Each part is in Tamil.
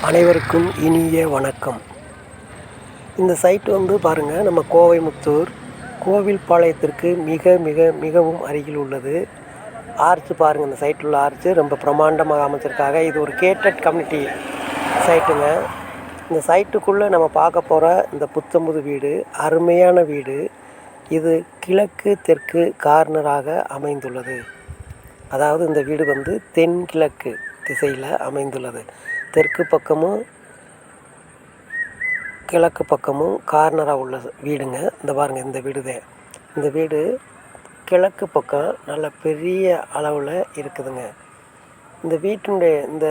அனைவருக்கும் இனிய வணக்கம். இந்த சைட் வந்து பாருங்கள், நம்ம கோவைமுத்தூர் கோவில்பாளையத்திற்கு மிகவும் அருகில் உள்ளது. ஆர்ச்சு பாருங்கள், இந்த சைட்டில் உள்ள ஆர்ச்சு ரொம்ப பிரமாண்டமாக அமைச்சிருக்காங்க. இது ஒரு கேட்டட் கம்யூனிட்டி சைட்டுங்க. இந்த சைட்டுக்குள்ளே நம்ம பார்க்க போகிற இந்த புத்தம்புது வீடு அருமையான வீடு. இது கிழக்கு தெற்கு கார்னராக அமைந்துள்ளது. அதாவது இந்த வீடு வந்து தென்கிழக்கு திசையில் அமைந்துள்ளது. தெற்கு பக்கமும் கிழக்கு பக்கமும் கார்னராக உள்ள வீடுங்க. இந்த பாருங்கள், இந்த வீடு தான். இந்த வீடு கிழக்கு பக்கம் நல்ல பெரிய அளவில் இருக்குதுங்க. இந்த வீட்டினுடைய இந்த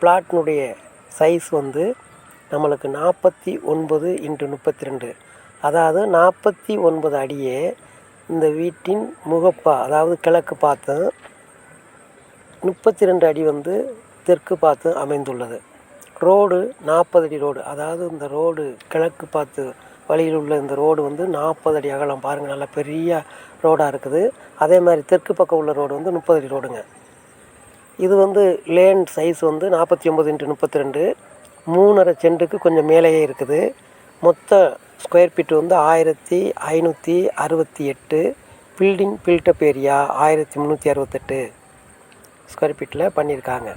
பிளாட்டினுடைய சைஸ் வந்து நம்மளுக்கு 49x32, அதாவது 49 அடியே இந்த வீட்டின் முகப்பா, அதாவது கிழக்கு பார்த்தும் 32 அடி வந்து தெற்கு பார்த்து அமைந்துள்ளது. ரோடு 40 அடி ரோடு, அதாவது இந்த ரோடு கிழக்கு பார்த்து வழியில் உள்ள இந்த ரோடு வந்து 40 அடி அகலம். பாருங்கள், நல்லா பெரிய ரோடாக இருக்குது. அதே மாதிரி தெற்கு பக்கம் உள்ள ரோடு வந்து 30 அடி ரோடுங்க. இது வந்து லேண்ட் சைஸ் வந்து 49x32, 3.5 சென்ட்டுக்கு கொஞ்சம் மேலேயே இருக்குது. மொத்த ஸ்கொயர் ஃபீட் வந்து 1568. பில்டிங் பில்டப் ஏரியா 1368 ஸ்கொயர் ஃபீட்டில் பண்ணியிருக்காங்க.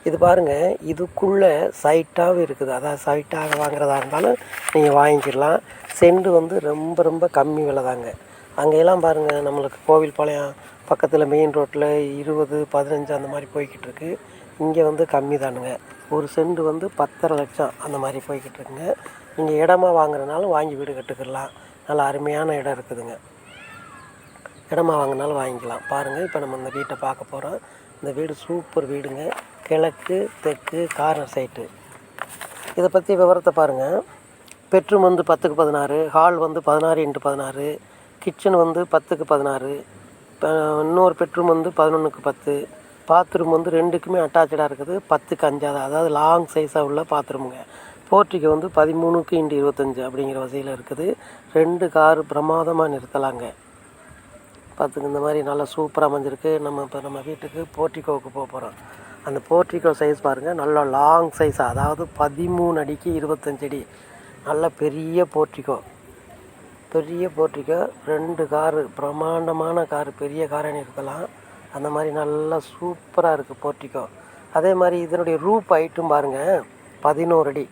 இது பாருங்கள், இதுக்குள்ளே சைட்டாகவும் இருக்குது. அதாவது சைட்டாக வாங்குறதா இருந்தாலும் நீங்கள் வாங்கிக்கிடலாம். செண்டு வந்து ரொம்ப கம்மி விலை தாங்க. அங்கெல்லாம் பாருங்கள், நம்மளுக்கு கோவில்பாளையம் பக்கத்தில் மெயின் ரோட்டில் 20, 15 அந்த மாதிரி போய்கிட்டு இருக்கு. இங்கே வந்து கம்மி தானுங்க. ஒரு செண்டு வந்து 10.5 லட்சம் அந்த மாதிரி போய்கிட்டு இருக்குங்க. நீங்கள் இடமா வாங்குறதுனாலும் வாங்கி வீடு கட்டுக்கிடலாம். நல்லா அருமையான இடம் இருக்குதுங்க. இடமா வாங்கினாலும் வாங்கிக்கலாம். பாருங்கள், இப்போ நம்ம இந்த வீட்டை பார்க்க போகிறோம். இந்த வீடு சூப்பர் வீடுங்க. கிழக்கு தெற்கு கார்னர் சைட்டு. இதை பற்றி விவரத்தை பாருங்கள். பெட்ரூம் வந்து 10x16, ஹால் வந்து 16x16, கிச்சன் வந்து 10x16, இன்னொரு பெட்ரூம் வந்து 11x10, பாத்ரூம் வந்து ரெண்டுக்குமே அட்டாச்சாக இருக்குது. 10x5, அதாவது லாங் சைஸாக உள்ள பாத்ரூமுங்க. போர்ட்டிகோ வந்து 13x25 அப்படிங்கிற வசதியில் இருக்குது. 2 கார் பிரமாதமாக நிறுத்தலாங்க. பார்த்துக்கு இந்த மாதிரி நல்லா சூப்பராக அமைஞ்சிருக்கு. இப்போ நம்ம வீட்டுக்கு போர்ட்டிகோவுக்கு போகிறோம். அந்த போர்ட்டிகோ சைஸ் பாருங்கள், நல்லா லாங் சைஸாக, அதாவது 13 அடிக்கு 25 அடி. நல்ல பெரிய போர்ட்டிகோ. 2 காரு, பிரமாண்டமான காரு, பெரிய காரை நிறுத்தலாம். அந்த மாதிரி நல்லா சூப்பராக இருக்குது போர்ட்டிகோ. அதே மாதிரி இதனுடைய ரூப் ஹைட்டும் பாருங்கள், 11 அடி.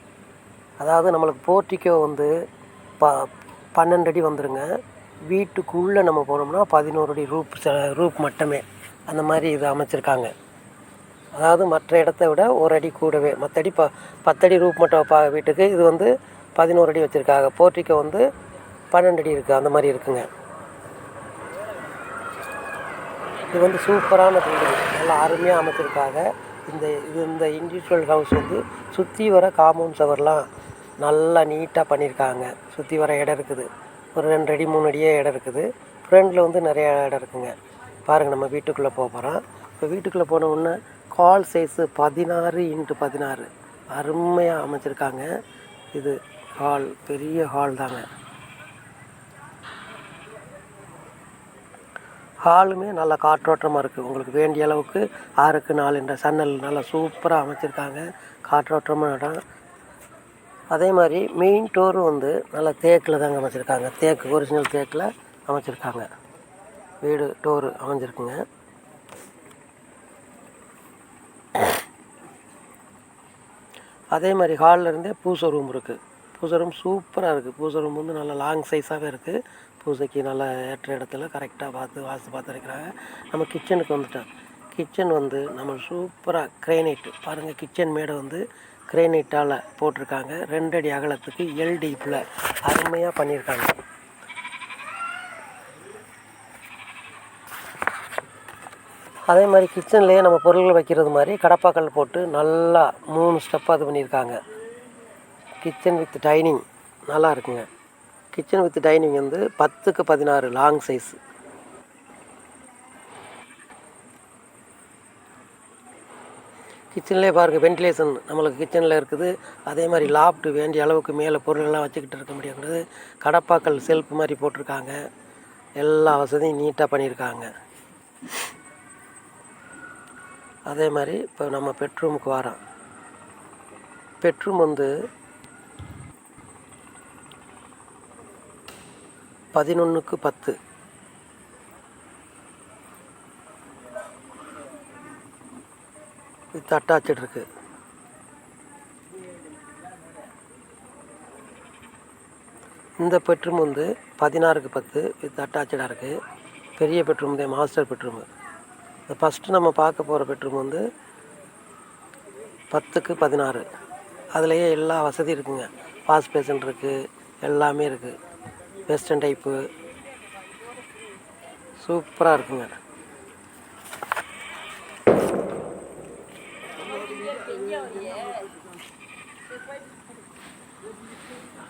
அதாவது நம்மளுக்கு போர்ட்டிகோ வந்து 12 அடி வந்துடுங்க. வீட்டுக்குள்ளே நம்ம போனோம்னா 11 அடி ரூப் மட்டுமே. அந்த மாதிரி இது அமைச்சிருக்காங்க. அதாவது மற்ற இடத்த விட ஒரு அடி கூடவே, மற்றடி 10 அடி ரூப் மட்டும் வீட்டுக்கு. இது வந்து 11 அடி வச்சுருக்காங்க. போர்ட்டிகோ வந்து 12 அடி இருக்குது. அந்த மாதிரி இருக்குங்க. இது வந்து சூப்பரான பில்டிங், நல்லா அருமையாக அமைச்சிருக்காங்க. இந்த இண்டிவிஜுவல் ஹவுஸ் வந்து சுற்றி வர காம்பவுண்ட் சவர்லாம் நல்லா நீட்டாக பண்ணியிருக்காங்க. சுற்றி வர இடம் இருக்குது. ஒரு 2 அடி 3 அடியே இடம் இருக்குது. ஃப்ரண்டில் வந்து நிறையா இடம் இருக்குங்க. பாருங்கள், நம்ம வீட்டுக்குள்ளே போகிறோம். இப்போ வீட்டுக்குள்ளே போன உடனே ஹால் சைஸு 16x16 அருமையாக அமைச்சிருக்காங்க. இது ஹால், பெரிய ஹால் தாங்க. ஹாலுமே நல்லா காற்றோட்டமாக இருக்குது. உங்களுக்கு வேண்டிய அளவுக்கு 6x4 என்ற சன்னல் நல்லா சூப்பராக அமைச்சிருக்காங்க. காற்றோட்டமாக இடம். அதே மாதிரி மெயின் டோரும் வந்து நல்லா தேக்கில் தாங்க அமைச்சிருக்காங்க. தேக்கு, ஒரிஜினல் தேக்கில் அமைச்சிருக்காங்க. வீடு டோரு அமைஞ்சிருக்குங்க. அதே மாதிரி ஹாலில் இருந்தே பூஜை ரூம் இருக்குது. பூஜை ரூம் சூப்பராக இருக்குது. பூஜை ரூம் வந்து நல்லா லாங் சைஸாகவே இருக்குது. பூஜைக்கு நல்லா ஏற்ற இடத்துல கரெக்டாக வாஸ்து பார்த்து இருக்கிறாங்க. நம்ம கிச்சனுக்கு வந்துட்டோம். கிச்சன் வந்து நம்ம சூப்பராக கிரைனைட்டு பாருங்கள். கிச்சன் மேடை வந்து கிரைனைட்டால் போட்டிருக்காங்க. 2 அடி அகலத்துக்கு எல்டிப்பில் அருமையாக பண்ணியிருக்காங்க. அதே மாதிரி கிச்சன்லேயே நம்ம பொருள்கள் வைக்கிறது மாதிரி கடப்பாக்கல் போட்டு நல்லா 3 ஸ்டெப்பாக இது பண்ணியிருக்காங்க. கிச்சன் வித் டைனிங் நல்லா இருக்குங்க. கிச்சன் வித் டைனிங் வந்து 10x16 லாங் சைஸ். கிச்சன்லேயே பாருங்கள், வென்டிலேஷன் நம்மளுக்கு கிச்சனில் இருக்குது. அதே மாதிரி லாப்ட்டு வேண்டிய அளவுக்கு மேலே பொருளெல்லாம் வச்சுக்கிட்டு இருக்க முடியாது. கடப்பாக்கல் செல்ஃப் மாதிரி போட்டிருக்காங்க. எல்லா வசதியும் நீட்டாக பண்ணியிருக்காங்க. அதே மாதிரி இப்போ நம்ம பெட்ரூமுக்கு வரோம். பெட்ரூம் வந்து 11:10. வித் அட்டாச்சட் இருக்குது. இந்த பெட்ரூம் வந்து 16:10 வித் அட்டாச்சாக இருக்குது. பெரிய பெட்ரூம் தான், மாஸ்டர் பெட்ரூமு. இந்த ஃபஸ்ட்டு நம்ம பார்க்க போகிற பெட்ரூம் வந்து 10:16. அதுலேயே எல்லா வசதியும் இருக்குங்க. வாஷ் பேஷன் இருக்குது, எல்லாமே இருக்குது. வெஸ்டர்ன் டைப்பு சூப்பராக இருக்குங்க.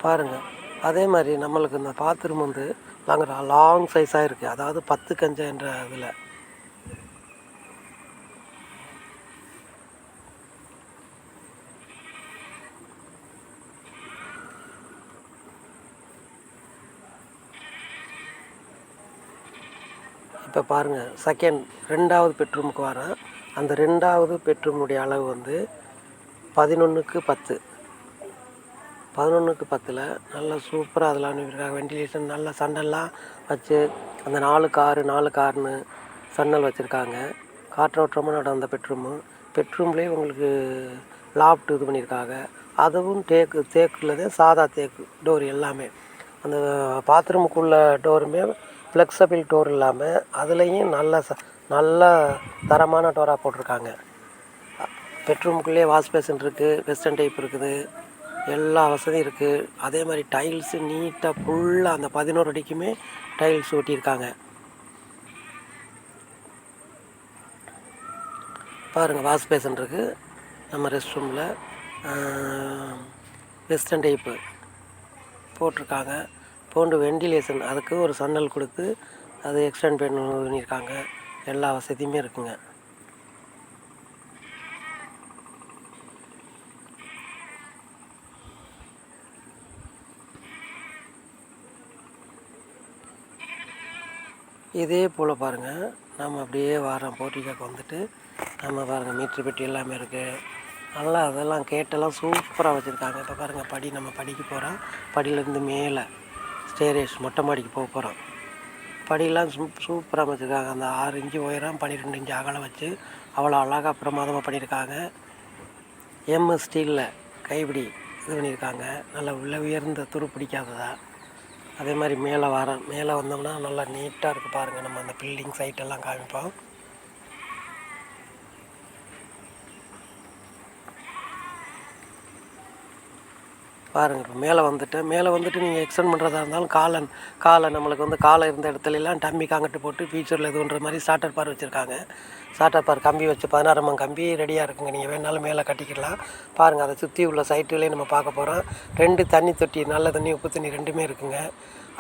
பாருங்கள். அதே மாதிரி நம்மளுக்கு இந்த பாத்ரூம் வந்து லாங் சைஸாக இருக்குது. அதாவது 10 என்ற இதில். இப்போ பாருங்கள், ரெண்டாவது பெட்ரூமுக்கு வரேன். அந்த ரெண்டாவது பெட்ரூமுடைய அளவு வந்து 11:10. 11:10 நல்லா சூப்பராக அதெல்லாம் அனுப்பியிருக்காங்க. வெண்டிலேஷன் நல்லா சன்னல்லாம் வச்சு அந்த 4 காருன்னு சன்னல் வச்சுருக்காங்க. காற்றோட்டமாக நட அந்த பெட்ரூம்லேயே உங்களுக்கு லாஃப்ட் இது பண்ணியிருக்காங்க. அதுவும் தேக்கில் தான், சாதா தேக்கு டோர் எல்லாமே. அந்த பாத்ரூமுக்குள்ள டோருமே ஃப்ளெக்சபிள் டோர் இல்லாமல் அதுலேயும் நல்ல தரமான டோராக போட்டிருக்காங்க. பெட்ரூமுக்குள்ளேயே வாஷ் பேஷன் இருக்குது, வெஸ்டர்ன் டைப் இருக்குது, எல்லா வசதியும் இருக்குது. அதே மாதிரி டைல்ஸு நீட்டாக ஃபுல்லாக அந்த 11 அடிக்குமே டைல்ஸ் ஒட்டியிருக்காங்க. பாருங்கள், வாஷ் பேஷன் இருக்குது நம்ம ரெஸ்ட் ரூமில். வெஸ்டர்ன் டைப்பு போட்டிருக்காங்க. வெண்டிலேஷன் அதுக்கு ஒரு சன்னல் கொடுத்து அது எக்ஸ்டெண்ட் பண்ணியிருக்காங்க. எல்லா வசதியுமே இருக்குங்க. இதே போல் பாருங்கள், நம்ம அப்படியே வாரம் போர்ட்டிகாக்கு வந்துட்டு நம்ம பாருங்கள் மீட்ரு பெட்டி எல்லாமே இருக்குது. நல்லா அதெல்லாம் கேட்டெல்லாம் சூப்பராக வச்சுருக்காங்க. இப்போ பாருங்கள், நம்ம படிக்க போகிறோம். படியிலேருந்து மேலே ஸ்டேரேஜ் மொட்டை மாடிக்கு போக போகிறோம். படியெல்லாம் சூப்பராக வச்சுருக்காங்க. அந்த 6 இன்ச்சு உயரம் 12 இன்ச்சு அகலம் வச்சு அவ்வளோ அழகாக பிரமாதமாக பண்ணியிருக்காங்க. எம்எஸ் ஸ்டீலில் கைப்பிடி இது பண்ணியிருக்காங்க. நல்லா உயர்ந்த துரு பிடிக்காததா. அதே மாதிரி மேலே வந்தோம்னா நல்லா நீட்டாக இருக்குது. பாருங்கள், நம்ம அந்த பில்டிங் சைட்டெல்லாம் காமிப்போம். பாருங்கள், இப்போ மேலே வந்துட்டு நீங்கள் எக்ஸ்டெண்ட் பண்ணுறதா இருந்தாலும் காலை நம்மளுக்கு வந்து காலை இருந்த இடத்துலலாம் டம்மிக்கு அங்கிட்டு போட்டு ஃபியூச்சரில் இதுன்ற மாதிரி ஸ்டார்டர் பார் வச்சுருக்காங்க. ஸ்டார்டர் பார் கம்பி வச்சு 16 கம்பி ரெடியாக இருக்குங்க. நீங்கள் வேணாலும் மேலே கட்டிக்கலாம். பாருங்கள், அதை சுற்றி உள்ள சைட்டுலேயும் நம்ம பார்க்க போகிறோம். 2 தண்ணி தொட்டி, நல்ல தண்ணி உப்பு தண்ணி ரெண்டுமே இருக்குங்க.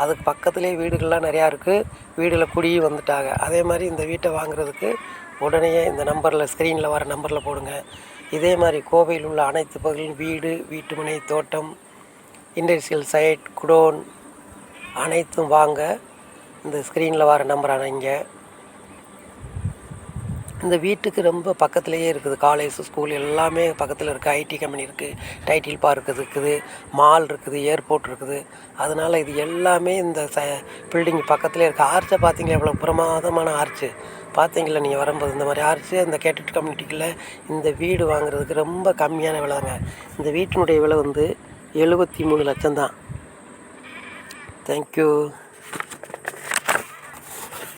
அதுக்கு பக்கத்துலேயே வீடுகள்லாம் நிறையா இருக்குது. வீடில் குடியும் வந்துட்டாங்க. அதே மாதிரி இந்த வீட்டை வாங்குறதுக்கு உடனே இந்த நம்பரில், ஸ்க்ரீனில் வர நம்பரில் போடுங்க. இதே மாதிரி கோவையில் உள்ள அனைத்து பகுதிகளிலும் வீடு, வீட்டுமனை, தோட்டம், இண்டஸ்ட்ரியல் சைட், குடோன் அனைத்தும் வாங்க இந்த ஸ்க்ரீனில் வர நம்பர் அணைங்க. இந்த வீட்டுக்கு ரொம்ப பக்கத்துலேயே இருக்குது. காலேஜ், ஸ்கூல் எல்லாமே பக்கத்தில் இருக்குது. ஐடி கம்பெனி இருக்குது, டைட்டில் பார்க் இருக்குது, மால் இருக்குது, ஏர்போர்ட் இருக்குது. அதனால் இது எல்லாமே இந்த பில்டிங் பக்கத்துலேயே இருக்குது. ஆர்ச்சை பார்த்தீங்களா, எவ்வளோ பிரமாதமான ஆர்ச்சு பார்த்தீங்களா நீங்கள் வரும்போது. இந்த மாதிரி ஆர்ச்சு இந்த கேட்டட் கம்யூனிட்டிக்குள்ளே இந்த வீடு வாங்குறதுக்கு ரொம்ப கம்மியான விலை தாங்க. இந்த வீட்டினுடைய விலை வந்து 73 லட்சம் தான். தேங்க்யூ.